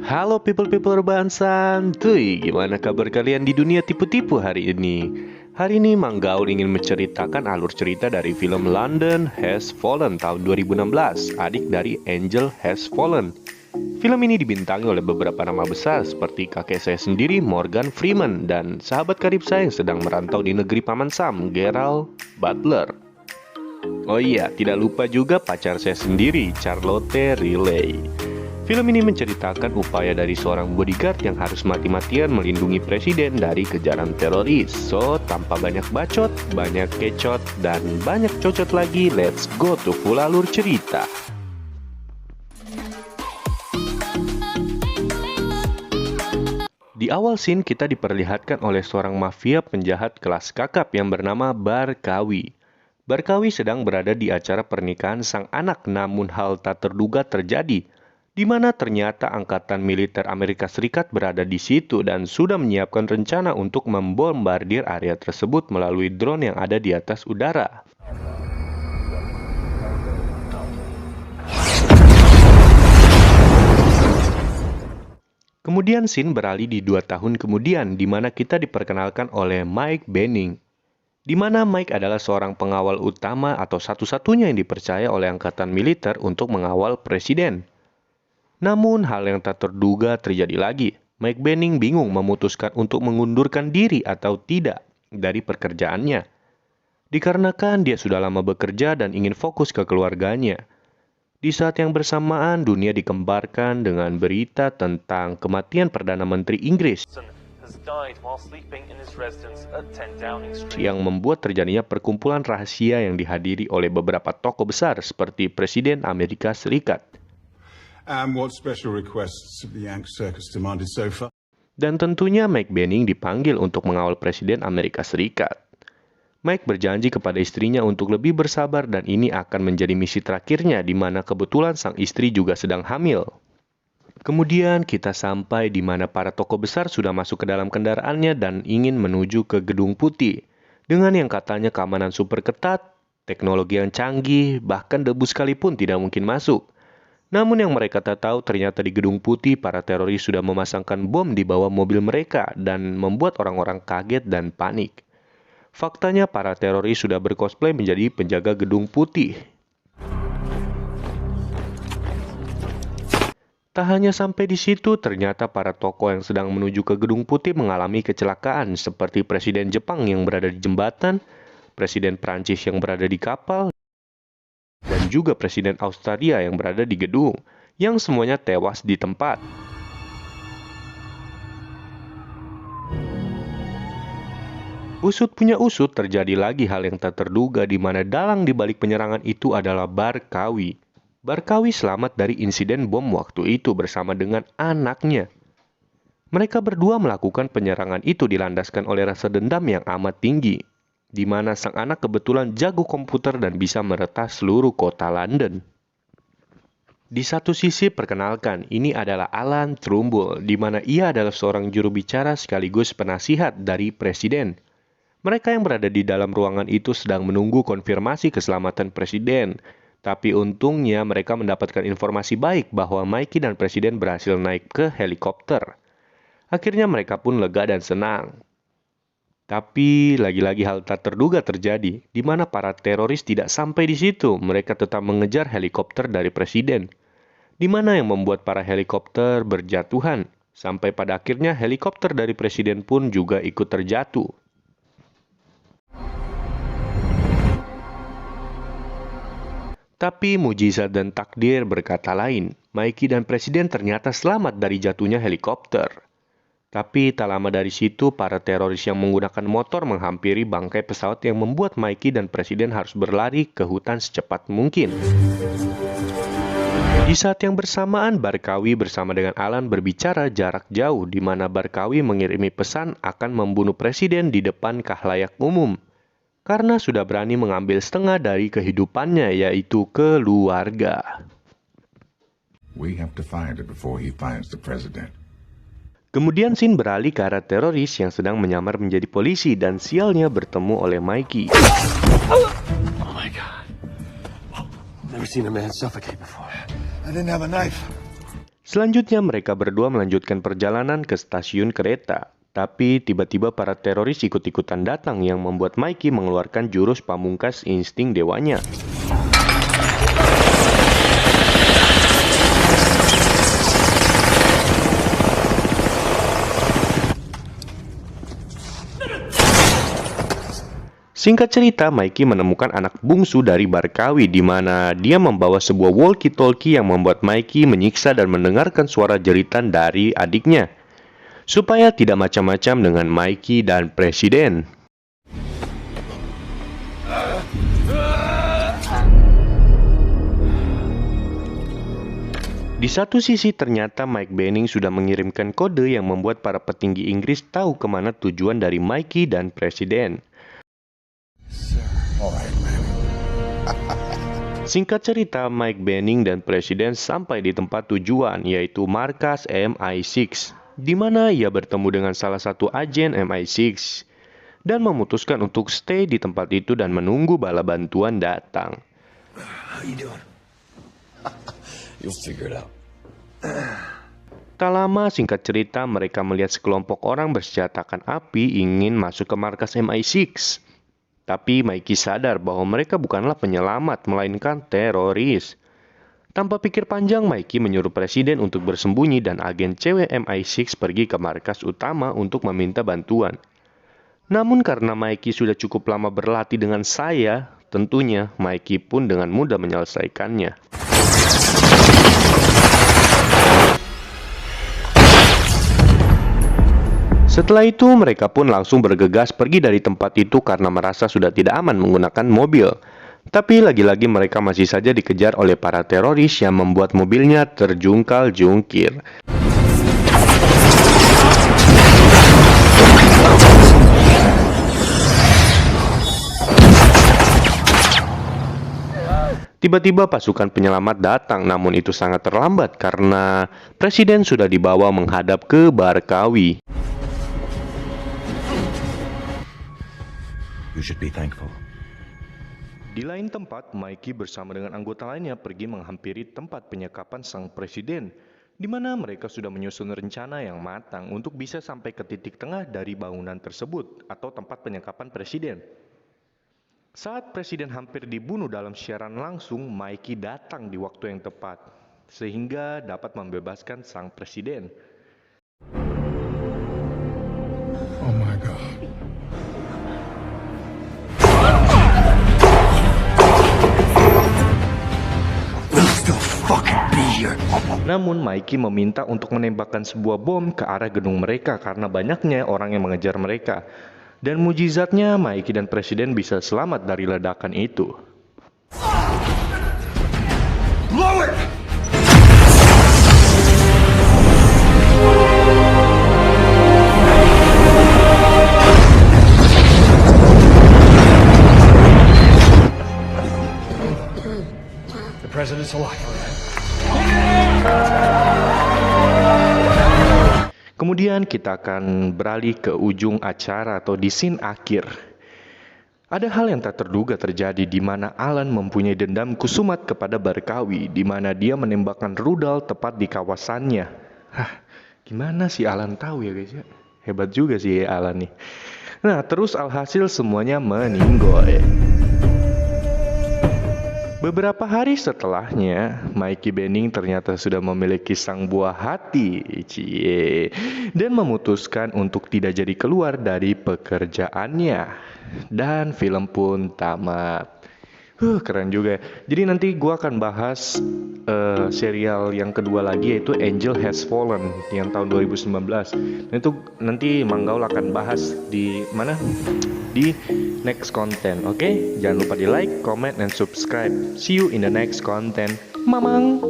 Halo people rebahan santuy, gimana kabar kalian di dunia tipu-tipu hari ini? Hari ini Mang Gaul ingin menceritakan alur cerita dari film London Has Fallen tahun 2016, adik dari Angel Has Fallen. Film ini dibintangi oleh beberapa nama besar seperti kakek saya sendiri Morgan Freeman dan sahabat karib saya yang sedang merantau di negeri Paman Sam, Gerald Butler. Oh iya, tidak lupa juga pacar saya sendiri, Charlotte Riley. Film ini menceritakan upaya dari seorang bodyguard yang harus mati-matian melindungi presiden dari kejaran teroris. So, tanpa banyak bacot, banyak kecot, dan banyak cocot lagi, let's go to full alur cerita. Di awal scene kita diperlihatkan oleh seorang mafia penjahat kelas kakap yang bernama Barkawi. Barkawi sedang berada di acara pernikahan sang anak, namun hal tak terduga terjadi, di mana ternyata angkatan militer Amerika Serikat berada di situ dan sudah menyiapkan rencana untuk membombardir area tersebut melalui drone yang ada di atas udara. Kemudian scene beralih di 2 tahun kemudian, di mana kita diperkenalkan oleh Mike Benning, di mana Mike adalah seorang pengawal utama atau satu-satunya yang dipercaya oleh angkatan militer untuk mengawal presiden. Namun hal yang tak terduga terjadi lagi. Mike Benning bingung memutuskan untuk mengundurkan diri atau tidak dari pekerjaannya. Dikarenakan dia sudah lama bekerja dan ingin fokus ke keluarganya. Di saat yang bersamaan, dunia dikembarkan dengan berita tentang kematian Perdana Menteri Inggris yang membuat terjadinya perkumpulan rahasia yang dihadiri oleh beberapa tokoh besar seperti Presiden Amerika Serikat. Dan tentunya Mike Benning dipanggil untuk mengawal Presiden Amerika Serikat. Mike berjanji kepada istrinya untuk lebih bersabar dan ini akan menjadi misi terakhirnya di mana kebetulan sang istri juga sedang hamil. Kemudian kita sampai di mana para tokoh besar sudah masuk ke dalam kendaraannya dan ingin menuju ke Gedung Putih. Dengan yang katanya keamanan super ketat, teknologi yang canggih, bahkan debu sekalipun tidak mungkin masuk. Namun yang mereka tak tahu ternyata di Gedung Putih para teroris sudah memasangkan bom di bawah mobil mereka dan membuat orang-orang kaget dan panik. Faktanya para teroris sudah bercosplay menjadi penjaga Gedung Putih. Tak hanya sampai di situ, ternyata para tokoh yang sedang menuju ke Gedung Putih mengalami kecelakaan seperti Presiden Jepang yang berada di jembatan, Presiden Prancis yang berada di kapal, dan juga Presiden Australia yang berada di gedung, yang semuanya tewas di tempat. Usut punya usut, terjadi lagi hal yang tak terduga di mana dalang di balik penyerangan itu adalah Barkawi. Barkawi selamat dari insiden bom waktu itu bersama dengan anaknya. Mereka berdua melakukan penyerangan itu dilandaskan oleh rasa dendam yang amat tinggi, di mana sang anak kebetulan jago komputer dan bisa meretas seluruh kota London. Di satu sisi perkenalkan, ini adalah Alan Trumbull, di mana ia adalah seorang juru bicara sekaligus penasihat dari presiden. Mereka yang berada di dalam ruangan itu sedang menunggu konfirmasi keselamatan presiden. Tapi untungnya mereka mendapatkan informasi baik bahwa Mikey dan presiden berhasil naik ke helikopter. Akhirnya mereka pun lega dan senang. Tapi lagi-lagi hal tak terduga terjadi, di mana para teroris tidak sampai di situ. Mereka tetap mengejar helikopter dari presiden, di mana yang membuat para helikopter berjatuhan. Sampai pada akhirnya helikopter dari presiden pun juga ikut terjatuh. Tapi mujizat dan takdir berkata lain. Mikey dan presiden ternyata selamat dari jatuhnya helikopter. Tapi tak lama dari situ, para teroris yang menggunakan motor menghampiri bangkai pesawat yang membuat Mikey dan presiden harus berlari ke hutan secepat mungkin. Di saat yang bersamaan, Barkawi bersama dengan Alan berbicara jarak jauh, di mana Barkawi mengirimi pesan akan membunuh presiden di depan khalayak umum. Karena sudah berani mengambil setengah dari kehidupannya, yaitu keluarga. Kemudian scene beralih ke arah teroris yang sedang menyamar menjadi polisi dan sialnya bertemu oleh Mikey. Oh my God. Never seen a man suffocate before. I didn't have a knife. Selanjutnya mereka berdua melanjutkan perjalanan ke stasiun kereta. Tapi tiba-tiba para teroris ikut-ikutan datang yang membuat Mikey mengeluarkan jurus pamungkas insting dewanya. Singkat cerita, Mikey menemukan anak bungsu dari Barkawi di mana dia membawa sebuah walkie-talkie yang membuat Mikey menyiksa dan mendengarkan suara jeritan dari adiknya. Supaya tidak macam-macam dengan Mikey dan Presiden. Di satu sisi ternyata Mike Benning sudah mengirimkan kode yang membuat para petinggi Inggris tahu kemana tujuan dari Mikey dan Presiden. Singkat cerita, Mike Benning dan Presiden sampai di tempat tujuan, yaitu markas MI6, di mana ia bertemu dengan salah satu agen MI6 dan memutuskan untuk stay di tempat itu dan menunggu bala bantuan datang. How you doing? You'll figure it out. Tak lama, singkat cerita, mereka melihat sekelompok orang bersenjatakan api ingin masuk ke markas MI6. Tapi Mikey sadar bahwa mereka bukanlah penyelamat, melainkan teroris. Tanpa pikir panjang, Mikey menyuruh Presiden untuk bersembunyi dan agen cewek MI6 pergi ke markas utama untuk meminta bantuan. Namun karena Mikey sudah cukup lama berlatih dengan saya, tentunya Mikey pun dengan mudah menyelesaikannya. Setelah itu, mereka pun langsung bergegas pergi dari tempat itu karena merasa sudah tidak aman menggunakan mobil. Tapi lagi-lagi mereka masih saja dikejar oleh para teroris yang membuat mobilnya terjungkal-jungkir. Tiba-tiba pasukan penyelamat datang, namun itu sangat terlambat karena Presiden sudah dibawa menghadap ke Barkawi. You should be thankful. Di lain tempat, Mikey bersama dengan anggota lainnya pergi menghampiri tempat penyekapan sang presiden, di mana mereka sudah menyusun rencana yang matang untuk bisa sampai ke titik tengah dari bangunan tersebut atau tempat penyekapan presiden. Saat presiden hampir dibunuh dalam siaran langsung, Mikey datang di waktu yang tepat, sehingga dapat membebaskan sang presiden. Oh my God. Namun Mikey meminta untuk menembakkan sebuah bom ke arah gedung mereka karena banyaknya orang yang mengejar mereka. Dan mujizatnya Mikey dan Presiden bisa selamat dari ledakan itu. Blow it! The president's alive. Kemudian kita akan beralih ke ujung acara atau di scene akhir. Ada hal yang tak terduga terjadi di mana Alan mempunyai dendam kusumat kepada Barkawi, di mana dia menembakkan rudal tepat di kawasannya. Hah, gimana sih Alan tahu ya guys ya? Hebat juga sih Alan nih. Nah, terus alhasil semuanya meninggoy. Beberapa hari setelahnya, Mikey Benning ternyata sudah memiliki sang buah hati, dan memutuskan untuk tidak jadi keluar dari pekerjaannya. Dan film pun tamat. Keren juga. Jadi nanti gua akan bahas serial yang kedua lagi, yaitu Angel Has Fallen yang tahun 2019. Dan itu nanti Manggaul akan bahas di mana? Di next content, oke? Jangan lupa di like, comment, and subscribe. See you in the next content. Mamang!